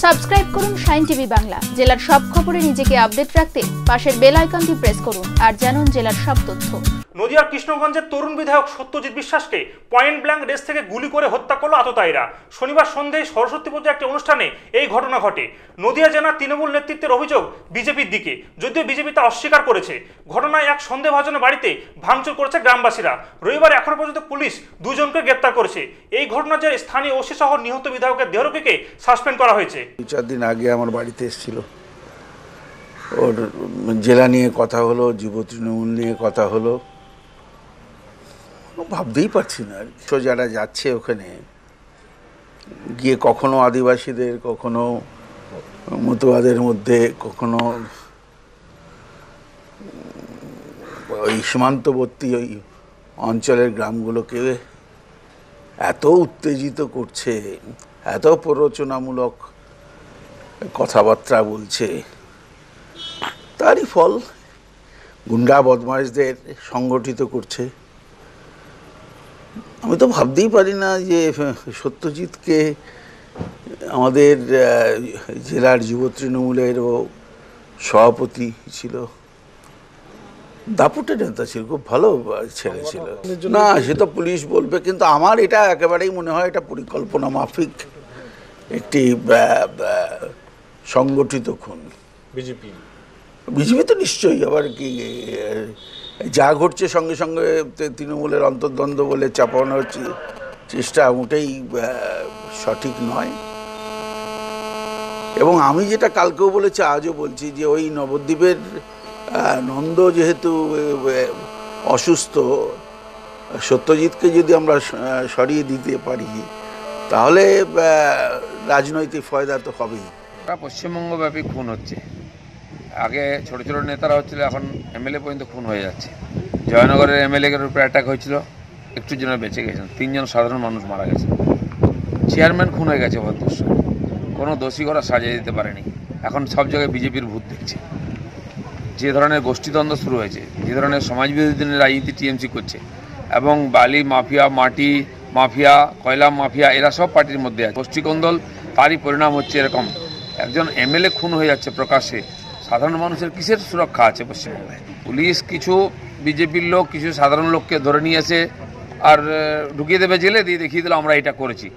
Subscribe করুন shine TV Bangla. জেলার সব খবরে নিজেকে আপডেট রাখতে পাশের বেল আইকনটি প্রেস করুন আর জানুন জেলার সব তথ্য। নদিয়ার কৃষ্ণগঞ্জের তরুণ বিধায়ক সত্যজিৎ বিশ্বাসকে পয়েন্ট ব্ল্যাঙ্ক রেস থেকে গুলি করে হত্যা করল আততায়ীরা। শনিবার সন্ধ্যায় সরস্বতী পুজো একটি অনুষ্ঠানে এই ঘটনা ঘটে। নদিয়া জেলার তৃণমূল নেতৃত্বের অভিযোগ বিজেপির দিকে, যদিও বিজেপি তা অস্বীকার করেছে। ঘটনায় এক সন্দেহভাজনের বাড়িতে ভাঙচুর করেছে গ্রামবাসীরা। রবিবার এখনো পর্যন্ত পুলিশ দুজনকে গ্রেপ্তার করেছে। এই ঘটনার জেরে স্থানীয় ওসি সহ নিহত বিধায়কের দেহরক্ষীকে সাসপেন্ড করা হয়েছে। 2-4 দিন আগে আমার বাড়িতে এসেছিল, ওর জেলা নিয়ে কথা হলো, যুব তৃণমূল নিয়ে কথা হলো। ভাবতেই পারছি না যারা যাচ্ছে ওখানে গিয়ে কখনো আদিবাসীদের, কখনো মতুয়াদের মধ্যে, কখনো ওই সীমান্তবর্তী ওই অঞ্চলের গ্রামগুলোকে এত উত্তেজিত করছে, এত প্ররোচনামূলক কথাবার্তা বলছে। তারই ফল গুন্ডা বদমাইশদের সংগঠিত করছে। আমি তো ভাবতেই পারি না যে সত্যজিৎকে আমাদের জেলার যুব তৃণমূলেরও সভাপতি ছিল, দাপুটে নেতা ছিল, খুব ভালো ছেলে ছিল। না, সে তো পুলিশ বলবে, কিন্তু আমার এটা একেবারেই মনে হয় এটা পরিকল্পনা মাফিক একটি সংগঠিত খুন। বিজেপি তো নিশ্চয়ই, আবার কি যা ঘটছে সঙ্গে সঙ্গে তৃণমূলের অন্তর্দ্বন্দ্ব বলে চাপানোর চেষ্টা মোটেই সঠিক নয়। এবং আমি যেটা কালকেও বলেছি, আজও বলছি, যে ওই নবদ্বীপের নন্দ যেহেতু অসুস্থ, সত্যজিৎকে যদি আমরা সরিয়ে দিতে পারি তাহলে রাজনৈতিক ফায়দা তো হবেই। পশ্চিমবঙ্গব্যাপী খুন হচ্ছে। আগে ছোট ছোট নেতারা হচ্ছিল, এখন এমএলএ পর্যন্ত খুন হয়ে যাচ্ছে। জয়নগরের এমএলএর উপরে অ্যাটাক হয়েছিল, একটুর জন্য বেঁচে গেছেন, 3 জন সাধারণ মানুষ মারা গেছে। চেয়ারম্যান খুন হয়ে গেছে ভদ্রস্ব, কোনো দোষী করা সাজিয়ে দিতে পারেনি। এখন সব জায়গায় বিজেপির ভূত দেখছে। যে ধরনের গোষ্ঠীদ্বন্দ্ব শুরু হয়েছে, যে ধরনের সমাজবিরোধী রাজনীতি টিএমসি করছে, এবং বালি মাফিয়া, মাটি মাফিয়া, কয়লা মাফিয়া, এরা সব পার্টির মধ্যে আছে। গোষ্ঠীকন্দল, তারই পরিণাম হচ্ছে এরকম। একজন এমএলএ খুন হয়ে যাচ্ছে প্রকাশ্যে। সাধারণ মানুষের কিসের সুরক্ষা আছে পশ্চিমবঙ্গে? পুলিশ কিছু বিজেপির লোক, কিছু সাধারণ লোককে ধরে নিয়ে এসে আর ঢুকিয়ে দেবে জেলে, দিয়ে দেখিয়ে দিল আমরা এটা করেছি।